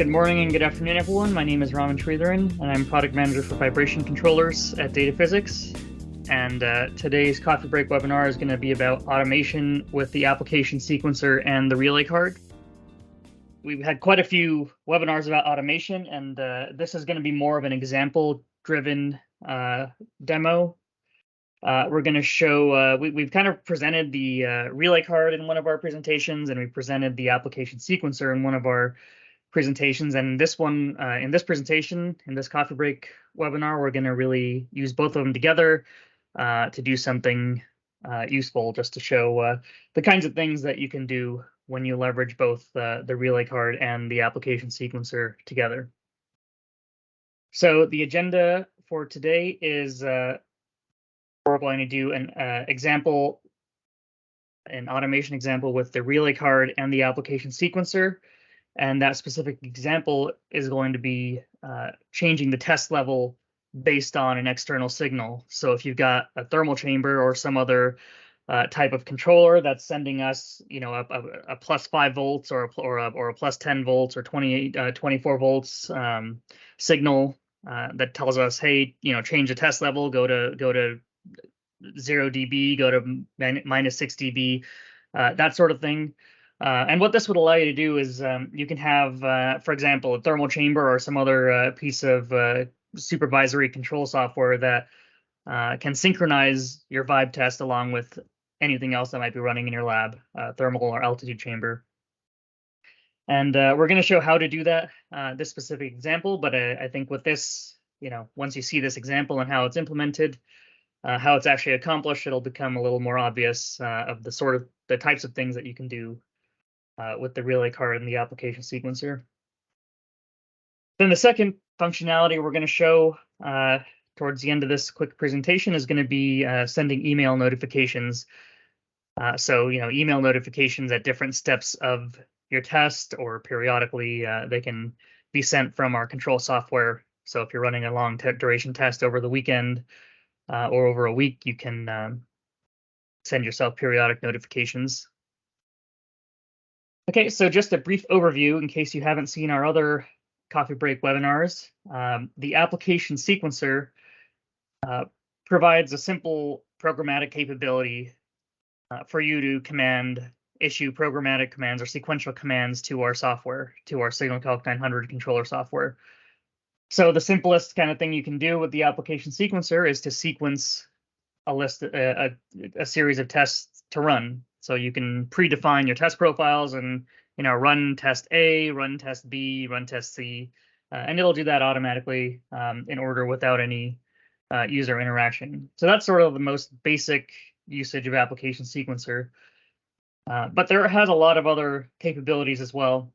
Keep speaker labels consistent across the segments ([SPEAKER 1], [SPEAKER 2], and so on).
[SPEAKER 1] Good morning and good afternoon, everyone. My name is Raman Sridharan, and I'm product manager for vibration controllers at Data Physics. And today's coffee break webinar is going to be about automation with the application sequencer and the relay card. We've had quite a few webinars about automation, and this is going to be more of an example-driven demo. We're going to show, we've kind of presented the relay card in one of our presentations, and we presented the application sequencer in one of our presentations. And this one, in this presentation, in this coffee break webinar, we're going to really use both of them together to do something useful, just to show the kinds of things that you can do when you leverage both the relay card and the application sequencer together. So the agenda for today is we're going to do an example, an automation example with the relay card and the application sequencer. And that specific example is going to be changing the test level based on an external signal. So if you've got a thermal chamber or some other type of controller that's sending us, you know, a plus 5 volts or a plus 10 volts or 24 volts signal that tells us, hey, you know, change the test level, go to 0 dB, go to minus 6 dB, that sort of thing. And what this would allow you to do is you can have, for example, a thermal chamber or some other piece of supervisory control software that can synchronize your vibe test along with anything else that might be running in your lab, thermal or altitude chamber. And we're going to show how to do that, this specific example. But I think with this, you know, once you see this example and how it's implemented, how it's actually accomplished, it'll become a little more obvious of the types of things that you can do with the relay card and the application sequencer. Then the second functionality we're going to show towards the end of this quick presentation is going to be sending email notifications. So, you know, email notifications at different steps of your test, or periodically they can be sent from our control software. So if you're running a long duration test over the weekend or over a week, you can send yourself periodic notifications. Okay, so just a brief overview in case you haven't seen our other coffee break webinars. The application sequencer provides a simple programmatic capability for you to issue programmatic commands or sequential commands to our software, to our SignalCalc 900 controller software. So the simplest kind of thing you can do with the application sequencer is to sequence a series of tests to run. So you can predefine your test profiles and, you know, run test A, run test B, run test C, and it'll do that automatically in order without any user interaction. So that's sort of the most basic usage of application sequencer. But there has a lot of other capabilities as well.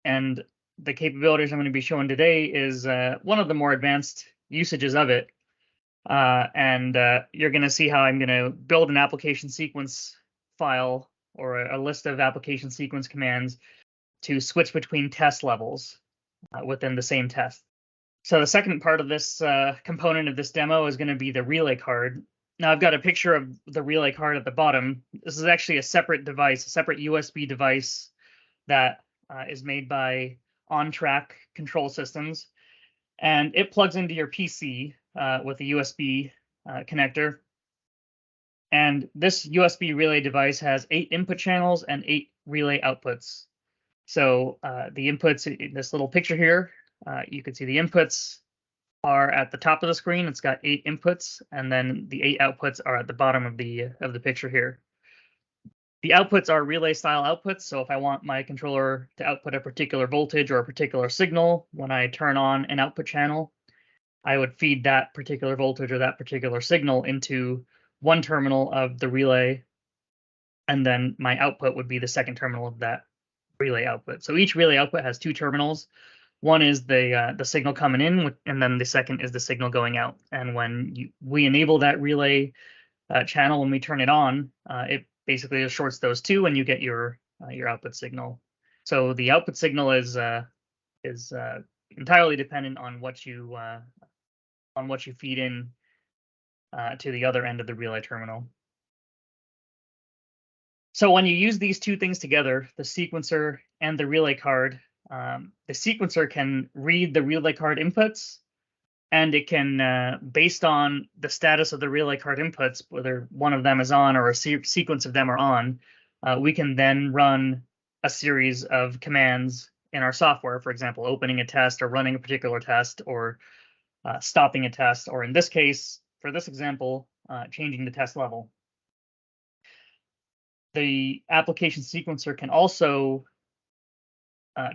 [SPEAKER 1] And the capabilities I'm going to be showing today is one of the more advanced usages of it. And you're going to see how I'm going to build an application sequence file or a list of application sequence commands to switch between test levels within the same test. So the second part of this component of this demo is going to be the relay card. Now I've got a picture of the relay card at the bottom. This is actually a separate device, a separate USB device that is made by On-Track Control Systems. And it plugs into your PC with a USB connector. And this USB relay device has 8 input channels and 8 relay outputs. So the inputs in this little picture here, you can see the inputs are at the top of the screen. It's got 8 inputs, and then the 8 outputs are at the bottom of the picture here. The outputs are relay style outputs. So if I want my controller to output a particular voltage or a particular signal when I turn on an output channel, I would feed that particular voltage or that particular signal into one terminal of the relay, and then my output would be the second terminal of that relay output. So each relay output has 2 terminals. One is the signal coming in, and then the second is the signal going out. And when we enable that relay channel, when we turn it on, it basically just shorts those 2, and you get your output signal. So the output signal is entirely dependent on what you feed in to the other end of the relay terminal. So when you use these two things together, the sequencer and the relay card, the sequencer can read the relay card inputs, and it can, based on the status of the relay card inputs, whether one of them is on or a sequence of them are on, we can then run a series of commands in our software, for example, opening a test or running a particular test or stopping a test, or in this case, for this example, changing the test level. The application sequencer can also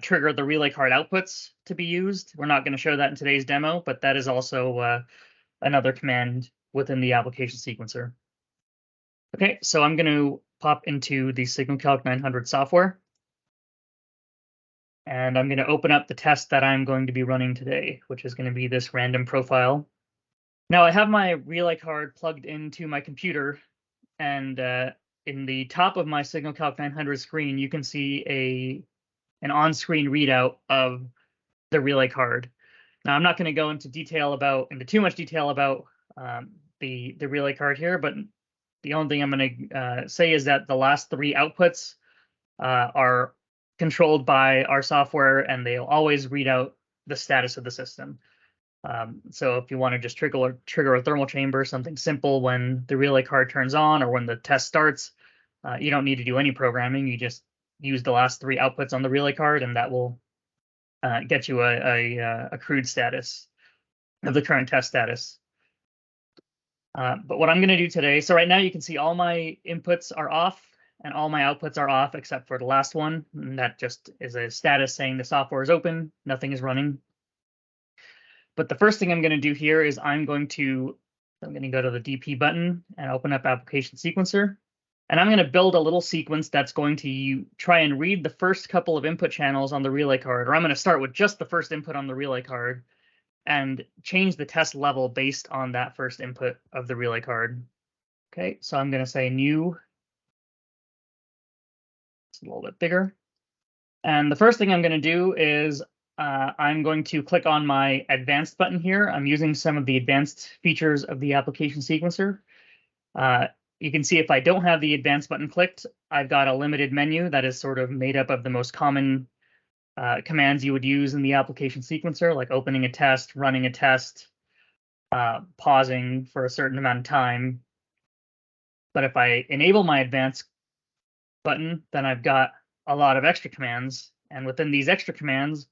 [SPEAKER 1] trigger the relay card outputs to be used. We're not going to show that in today's demo, but that is also another command within the application sequencer. Okay, so I'm going to pop into the SignalCalc 900 software, and I'm going to open up the test that I'm going to be running today, which is going to be this random profile. Now I have my relay card plugged into my computer, and in the top of my SignalCalc 900 screen, you can see an on-screen readout of the relay card. Now I'm not going to go into too much detail about the relay card here, but the only thing I'm going to say is that the last three outputs are controlled by our software, and they'll always read out the status of the system. So if you want to just trigger a thermal chamber, something simple when the relay card turns on or when the test starts, you don't need to do any programming. You just use the last three outputs on the relay card, and that will get you a crude status of the current test status. But what I'm going to do today, so right now you can see all my inputs are off and all my outputs are off except for the last one. And that just is a status saying the software is open, nothing is running. But the first thing I'm going to do here is I'm going to go to the DP button and open up Application Sequencer. And I'm going to build a little sequence that's going to try and read the first couple of input channels on the relay card, or I'm going to start with just the first input on the relay card and change the test level based on that first input of the relay card. Okay, so I'm going to say new. It's a little bit bigger. And the first thing I'm going to do is I'm going to click on my advanced button here. I'm using some of the advanced features of the application sequencer. You can see if I don't have the advanced button clicked, I've got a limited menu that is sort of made up of the most common commands you would use in the application sequencer, like opening a test, running a test, pausing for a certain amount of time. But if I enable my advanced button, then I've got a lot of extra commands. And within these extra commands,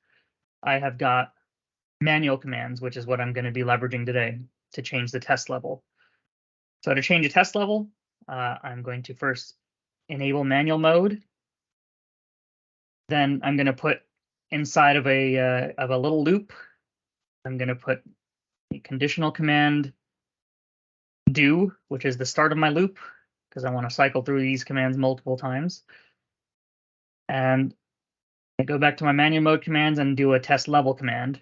[SPEAKER 1] I have got manual commands, which is what I'm going to be leveraging today to change the test level. So to change a test level, I'm going to first enable manual mode. Then I'm going to put inside of a little loop, I'm going to put a conditional command do, which is the start of my loop, because I want to cycle through these commands multiple times. And I go back to my manual mode commands and do a test level command.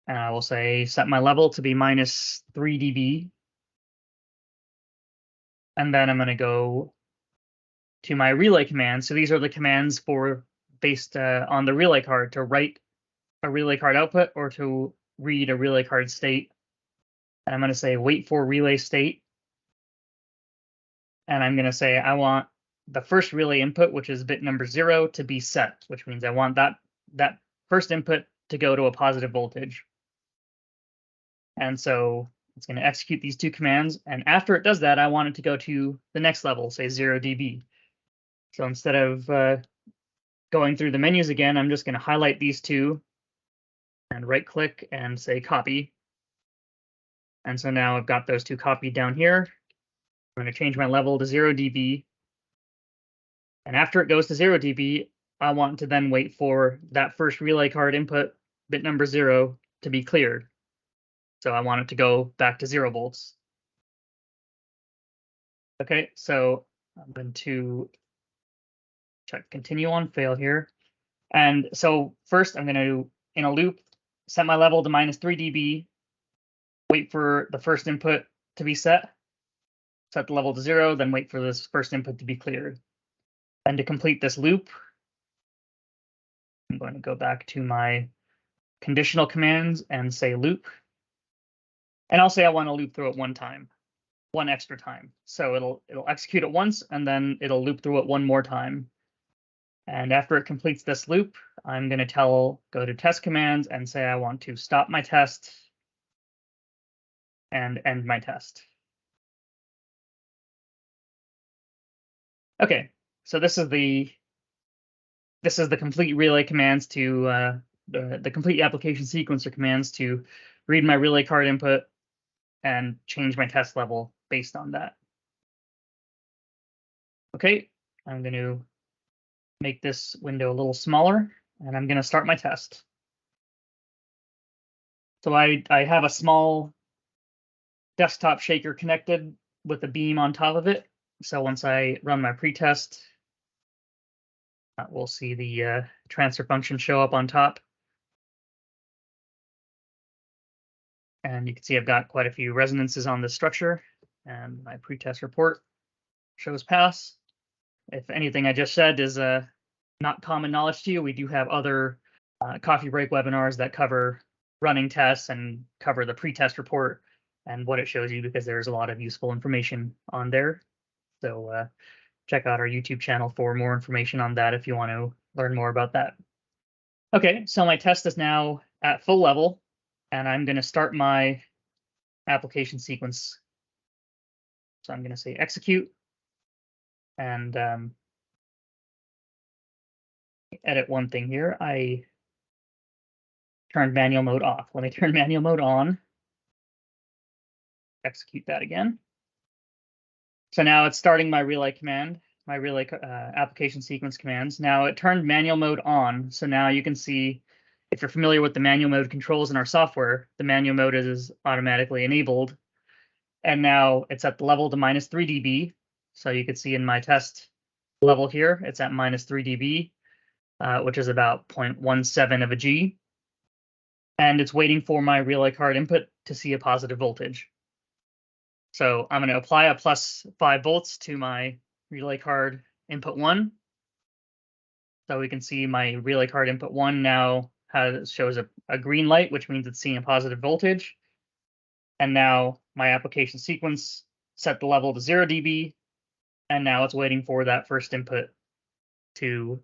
[SPEAKER 1] And I will say set my level to be -3 dB. And then I'm going to go to my relay commands. So these are the commands based on the relay card to write a relay card output or to read a relay card state. And I'm going to say wait for relay state. And I'm going to say I want the first relay input, which is bit number 0, to be set, which means I want that first input to go to a positive voltage. And so it's going to execute these two commands. And after it does that, I want it to go to the next level, say 0 dB. So instead of going through the menus again, I'm just going to highlight these two and right click and say copy. And so now I've got those two copied down here. I'm going to change my level to 0 dB. And after it goes to 0 dB, I want to then wait for that first relay card input, bit number 0, to be cleared. So I want it to go back to 0 volts. Okay, so I'm going to check continue on fail here. And so first I'm going to, in a loop, set my level to -3 dB, wait for the first input to be set the level to 0, then wait for this first input to be cleared. And to complete this loop, I'm going to go back to my conditional commands and say loop. And I'll say I want to loop through it one extra time. So it'll execute it once, and then it'll loop through it one more time. And after it completes this loop, I'm going to go to test commands and say I want to stop my test and end my test. Okay, so this is the complete relay commands to the complete application sequencer commands to read my relay card input and change my test level based on that. Okay, I'm going to make this window a little smaller, and I'm going to start my test. So I have a small desktop shaker connected with a beam on top of it. So once I run my pretest, we'll see the transfer function show up on top. And you can see I've got quite a few resonances on this structure, and my pretest report shows pass. If anything I just said is not common knowledge to you, we do have other coffee break webinars that cover running tests and cover the pretest report and what it shows you, because there's a lot of useful information on there. So check out our YouTube channel for more information on that if you want to learn more about that. Okay, so my test is now at full level, and I'm going to start my application sequence. So I'm going to say execute, and edit one thing here. I turned manual mode off. Let me turn manual mode on. Execute that again. So now it's starting my relay command, my relay application sequence commands. Now it turned manual mode on. So now you can see, if you're familiar with the manual mode controls in our software, the manual mode is automatically enabled. And now it's at the level to -3 dB. So you can see in my test level here, it's at -3 dB, which is about 0.17 of a G. And it's waiting for my relay card input to see a positive voltage. So I'm going to apply a +5 volts to my relay card input 1. So we can see my relay card input 1 now shows a green light, which means it's seeing a positive voltage. And now my application sequence set the level to 0 dB, and now it's waiting for that first input to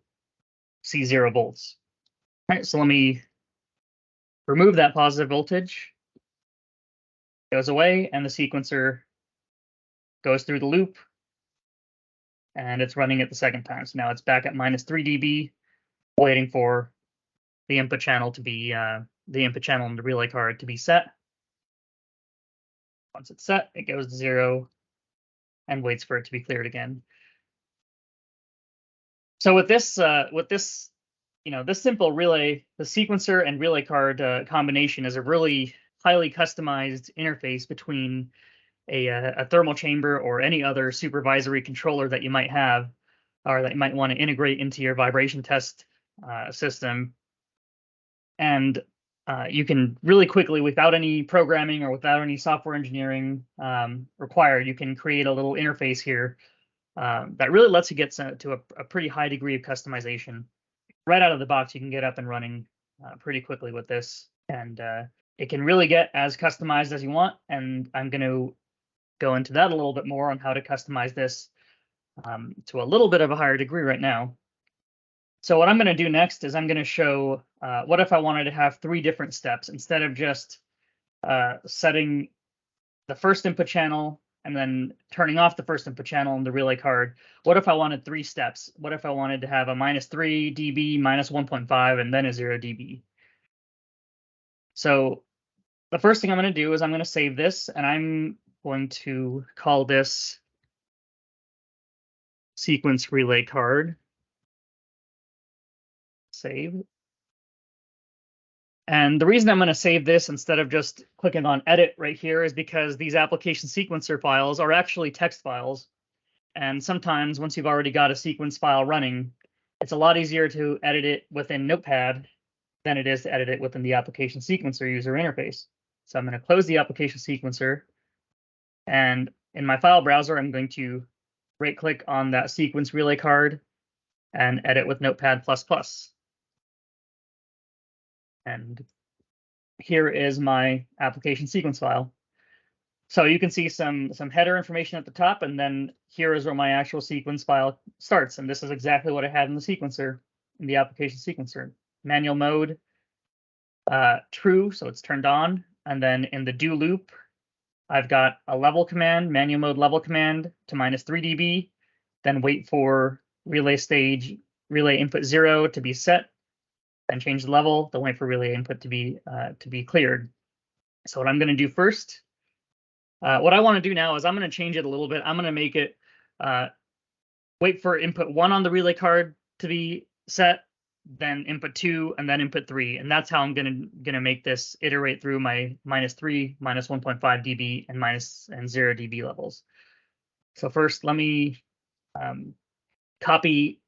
[SPEAKER 1] see 0 volts. All right, so let me remove that positive voltage. It goes away, and the sequencer goes through the loop, and it's running it the second time. So now it's back at -3 dB, waiting for the input channel to be the input channel in the relay card to be set. Once it's set, it goes to 0 and waits for it to be cleared again. So with this this simple relay, the sequencer and relay card combination is a really highly customized interface between a thermal chamber or any other supervisory controller that you might have, or that you might want to integrate into your vibration test system. And you can really quickly, without any programming or without any software engineering required, you can create a little interface here that really lets you get to a pretty high degree of customization. Right out of the box, you can get up and running pretty quickly with this. And it can really get as customized as you want. And I'm going to go into that a little bit more on how to customize this to a little bit of a higher degree right now. So what I'm going to do next is I'm going to show what if I wanted to have 3 different steps instead of just setting the first input channel and then turning off the first input channel in the relay card. What if I wanted 3 steps? What if I wanted to have a -3 dB, -1.5, and then a 0 dB? So the first thing I'm going to do is I'm going to save this, and I'm going to call this sequence relay card. Save. And the reason I'm going to save this instead of just clicking on edit right here is because these application sequencer files are actually text files. And sometimes once you've already got a sequence file running, it's a lot easier to edit it within Notepad than it is to edit it within the application sequencer user interface. So I'm going to close the application sequencer. And in my file browser, I'm going to right click on that sequence relay card and edit with Notepad++. And here is my application sequence file. So you can see some header information at the top, and then here is where my actual sequence file starts. And this is exactly what I had in the sequencer, in the application sequencer. Manual mode, true, so it's turned on. And then in the do loop, I've got a level command, manual mode level command to -3 dB, then wait for relay stage, relay input 0 to be set, then change the level, then wait for relay input to be cleared. So what I'm going to do first, what I want to do now is I'm going to change it a little bit. I'm going to make it wait for input 1 on the relay card to be set, then input 2, and then input 3. And that's how I'm gonna make this iterate through my -3, -1.5 dB, and 0 dB levels. So first, let me copy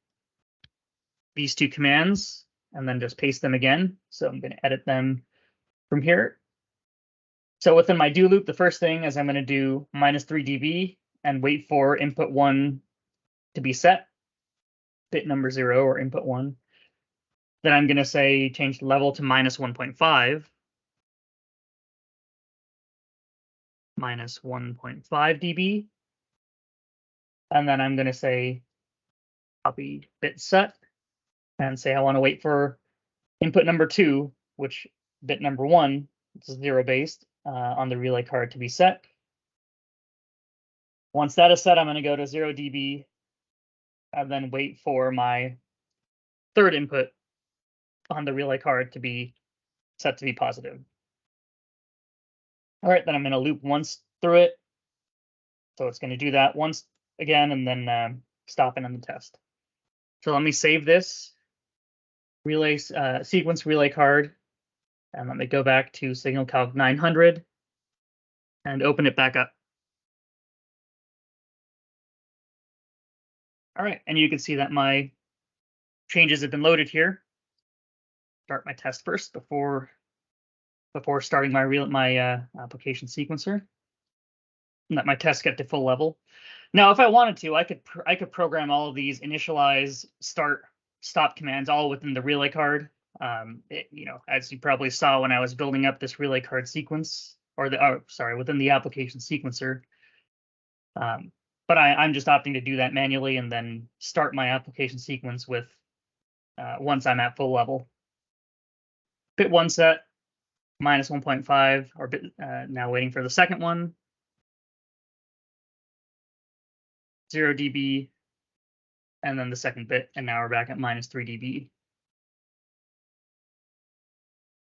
[SPEAKER 1] these two commands and then just paste them again. So I'm gonna edit them from here. So within my do loop, the first thing is I'm gonna do -3 dB and wait for input 1 to be set, bit number 0 or input 1. Then I'm going to say change the level to -1.5, -1.5 dB. And then I'm going to say copy bit set and say I want to wait for input number 2, which bit number 1, which is 0 based, on the relay card to be set. Once that is set, I'm going to go to 0 dB and then wait for my third input on the relay card to be set to be positive. All right, then I'm going to loop once through it. So it's going to do that once again and then stop it on the test. So let me save this relay sequence relay card, and let me go back to SignalCalc 900 and open it back up. All right, and you can see that my changes have been loaded here. Start my test first before starting my application sequencer. And let my test get to full level. Now, if I wanted to, I could program all of these initialize, start, stop commands all within the relay card. As you probably saw when I was building up this relay card sequence, within the application sequencer. But I'm just opting to do that manually and then start my application sequence with once I'm at full level. Bit 1 set, -1.5, or bit now waiting for the second one. 0 dB, and then the second bit, and now we're back at -3 dB.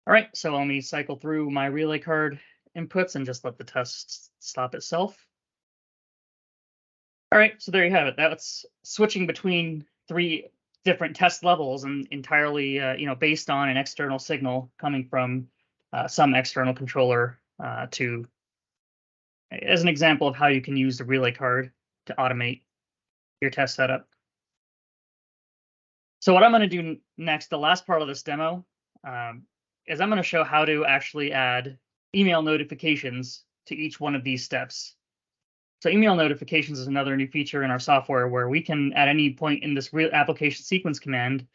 [SPEAKER 1] All right, so let me cycle through my relay card inputs and just let the test stop itself. All right, so there you have it. That's switching between 3 different test levels and entirely, based on an external signal coming from some external controller as an example of how you can use the relay card to automate your test setup. So what I'm going to do next, the last part of this demo, is I'm going to show how to actually add email notifications to each one of these steps. So email notifications is another new feature in our software where we can, at any point in this application sequence command,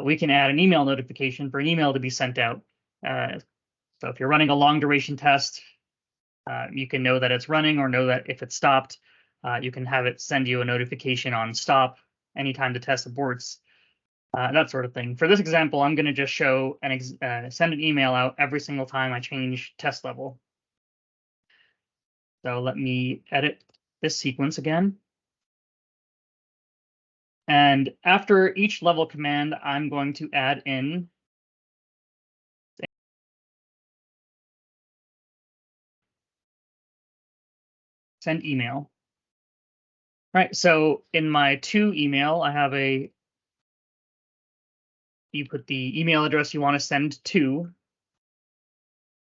[SPEAKER 1] we can add an email notification for an email to be sent out. So if you're running a long duration test, you can know that it's running or know that if it's stopped, you can have it send you a notification on stop anytime the test aborts, that sort of thing. For this example, I'm going to just show send an email out every single time I change test level. So let me edit this sequence again. And after each level command, I'm going to add in send email. All right, so in my to email, I have you put the email address you want to send to.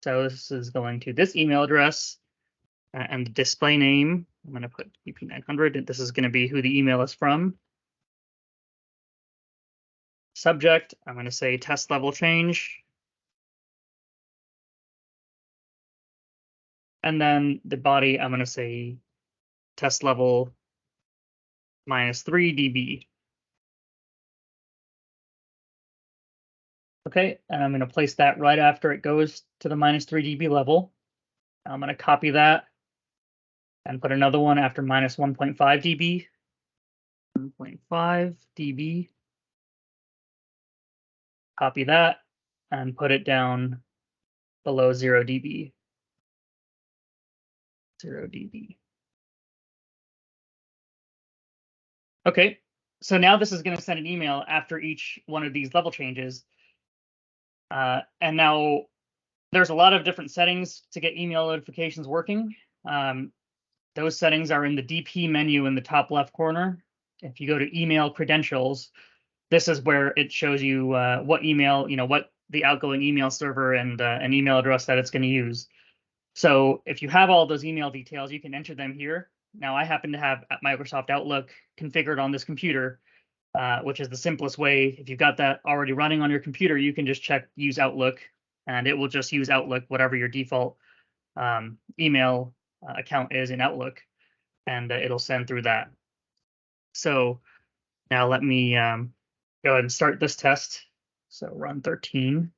[SPEAKER 1] So this is going to this email address and the display name. I'm going to put EP900, and this is going to be who the email is from. Subject, I'm going to say test level change. And then the body, I'm going to say test level -3 dB. Okay, and I'm going to place that right after it goes to the -3 dB level. I'm going to copy that and put another one after minus 1.5 dB. 1.5 dB. Copy that and put it down below 0 dB. 0 dB. Okay, so now this is going to send an email after each one of these level changes. And now there's a lot of different settings to get email notifications working. Those settings are in the DP menu in the top left corner. If you go to email credentials, this is where it shows you what email, what the outgoing email server and an email address that it's going to use. So if you have all those email details, you can enter them here. Now I happen to have Microsoft Outlook configured on this computer, which is the simplest way. If you've got that already running on your computer, you can just check use Outlook, and it will just use Outlook, whatever your default email account is in Outlook, and it'll send through that. So now let me go ahead and start this test. So run 13.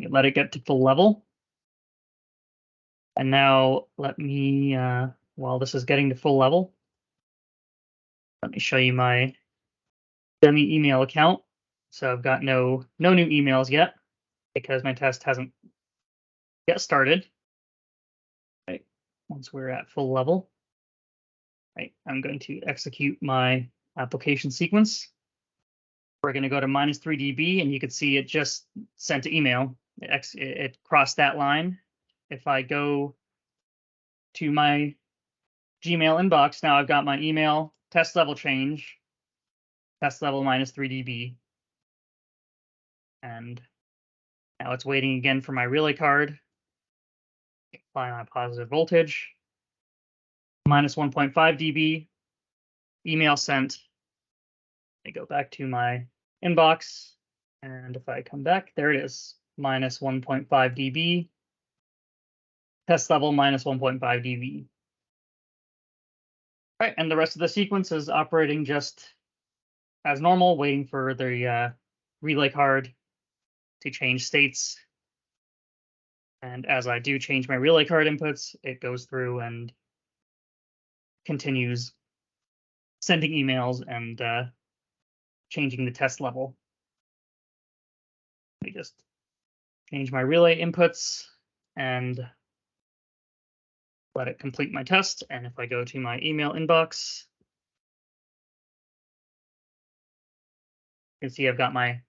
[SPEAKER 1] Let it get to full level. And now let me, while this is getting to full level, let me show you my dummy email account. So I've got no new emails yet because my test hasn't yet started. Right. Once we're at full level, right, I'm going to execute my application sequence. We're going to go to minus 3 dB, and you can see it just sent an email. It crossed that line. If I go to my Gmail inbox, now I've got my email test level change, test level minus 3 dB. And now it's waiting again for my relay card. Apply my positive voltage, minus 1.5 dB, email sent. I go back to my inbox, and if I come back, there it is, minus 1.5 dB, test level minus 1.5 dB. All right, and the rest of the sequence is operating just as normal, waiting for the relay card to change states. And as I do change my relay card inputs, it goes through and continues sending emails and changing the test level. Let me just change my relay inputs and let it complete my test. And if I go to my email inbox, you can see I've got my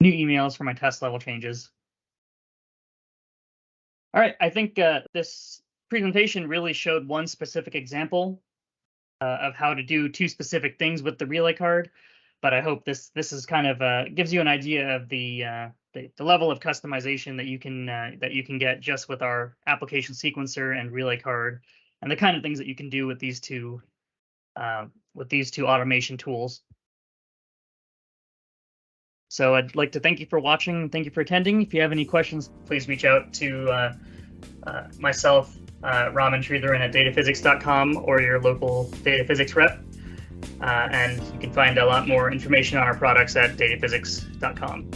[SPEAKER 1] new emails for my test level changes. All right, I think this presentation really showed one specific example of how to do two specific things with the relay card, but I hope this is kind of gives you an idea of the level of customization that you can get just with our application sequencer and relay card, and the kind of things that you can do with these two automation tools. So I'd like to thank you for watching. Thank you for attending. If you have any questions, please reach out to myself, Raman Sridharan at dataphysics.com, or your local data physics rep. And you can find a lot more information on our products at dataphysics.com.